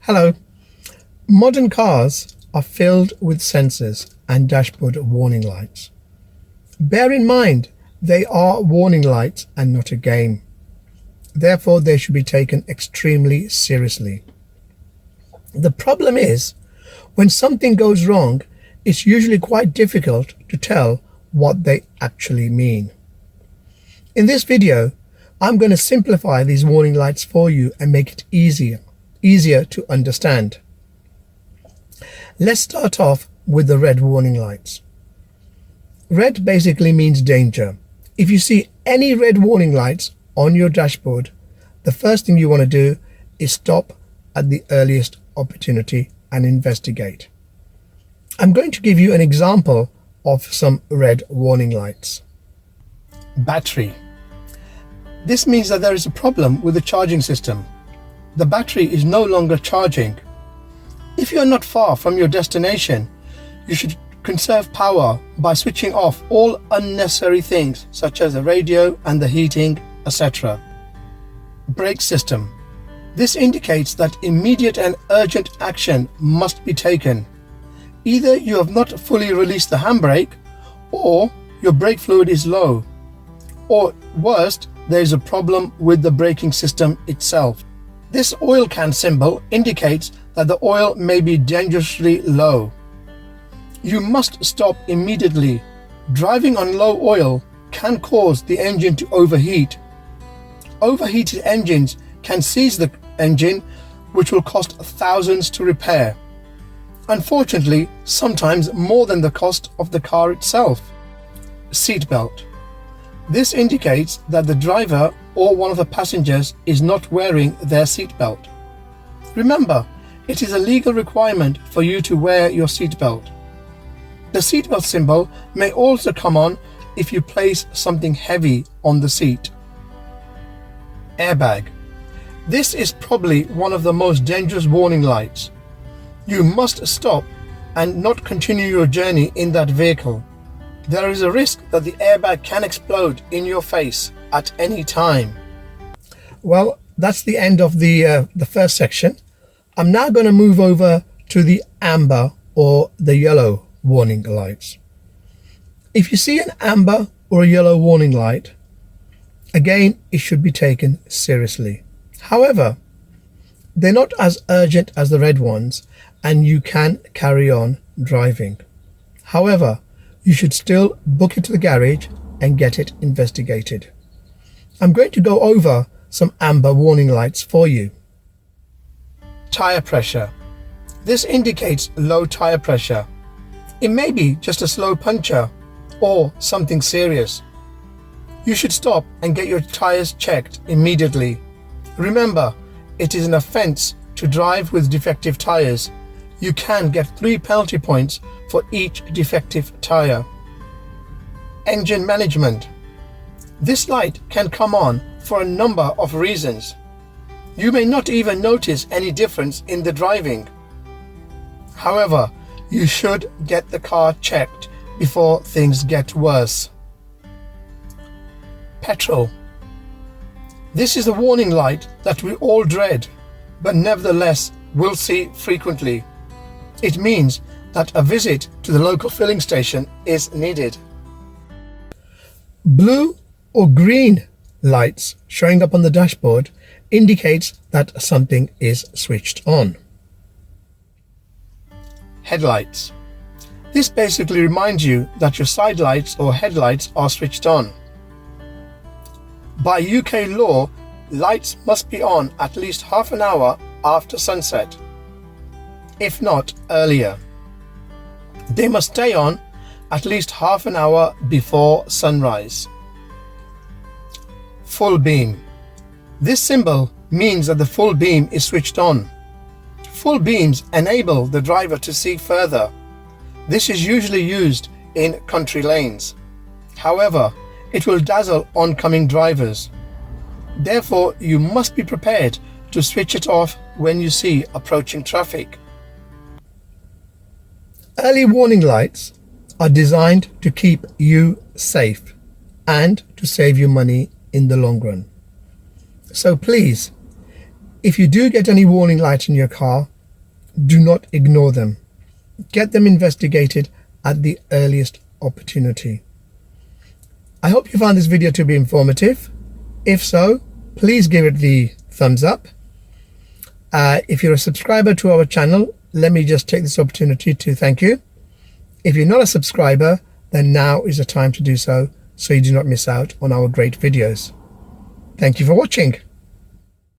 Hello. Modern cars are filled with sensors and dashboard warning lights. Bear in mind, they are warning lights and not a game. Therefore, they should be taken extremely seriously. The problem is, when something goes wrong, it's usually quite difficult to tell what they actually mean. In this video, I'm going to simplify these warning lights for you and make it easier to understand. Let's start off with the red warning lights. Red basically means danger. If you see any red warning lights on your dashboard, the first thing you want to do is stop at the earliest opportunity and investigate. I'm going to give you an example of some red warning lights. Battery. This means that there is a problem with the charging system. The battery is no longer charging. If you are not far from your destination, you should conserve power by switching off all unnecessary things such as the radio and the heating, etc. Brake system. This indicates that immediate and urgent action must be taken. Either you have not fully released the handbrake, or your brake fluid is low, or worst, there is a problem with the braking system itself. This oil can symbol indicates that the oil may be dangerously low. You must stop immediately. Driving on low oil can cause the engine to overheat. Overheated engines can seize the engine, which will cost thousands to repair. Unfortunately, sometimes more than the cost of the car itself. Seatbelt. This indicates that the driver or one of the passengers is not wearing their seatbelt. Remember, it is a legal requirement for you to wear your seatbelt. The seatbelt symbol may also come on if you place something heavy on the seat. Airbag. This is probably one of the most dangerous warning lights. You must stop and not continue your journey in that vehicle. There is a risk that the airbag can explode in your face at any time. Well, that's the end of the first section. I'm now going to move over to the amber or the yellow warning lights. If you see an amber or a yellow warning light, again, it should be taken seriously. However, they're not as urgent as the red ones, and you can carry on driving. However, you should still book it to the garage and get it investigated. I'm going to go over some amber warning lights for you. Tire pressure. This indicates low tire pressure. It may be just a slow puncture or something serious. You should stop and get your tires checked immediately. Remember, it is an offense to drive with defective tires. You can get 3 penalty points for each defective tire. Engine management. This light can come on for a number of reasons. You may not even notice any difference in the driving. However, you should get the car checked before things get worse. Petrol. This is a warning light that we all dread, but nevertheless will see frequently. It means that a visit to the local filling station is needed. Blue or green lights showing up on the dashboard indicates that something is switched on. Headlights. This basically reminds you that your side lights or headlights are switched on. By UK law, lights must be on at least half an hour after sunset, if not earlier. They must stay on at least half an hour before sunrise. Full beam. This symbol means that the full beam is switched on. Full beams enable the driver to see further. This is usually used in country lanes. However, it will dazzle oncoming drivers. Therefore, you must be prepared to switch it off when you see approaching traffic. Early warning lights are designed to keep you safe. and to save you money in the long run. So please, if you do get any warning lights in your car, do not ignore them. Get them investigated at the earliest opportunity. I hope you found this video to be informative. If so, please give it the thumbs up. If you're a subscriber to our channel, let me just take this opportunity to thank you. If you're not a subscriber, then now is the time to do so you do not miss out on our great videos. Thank you for watching.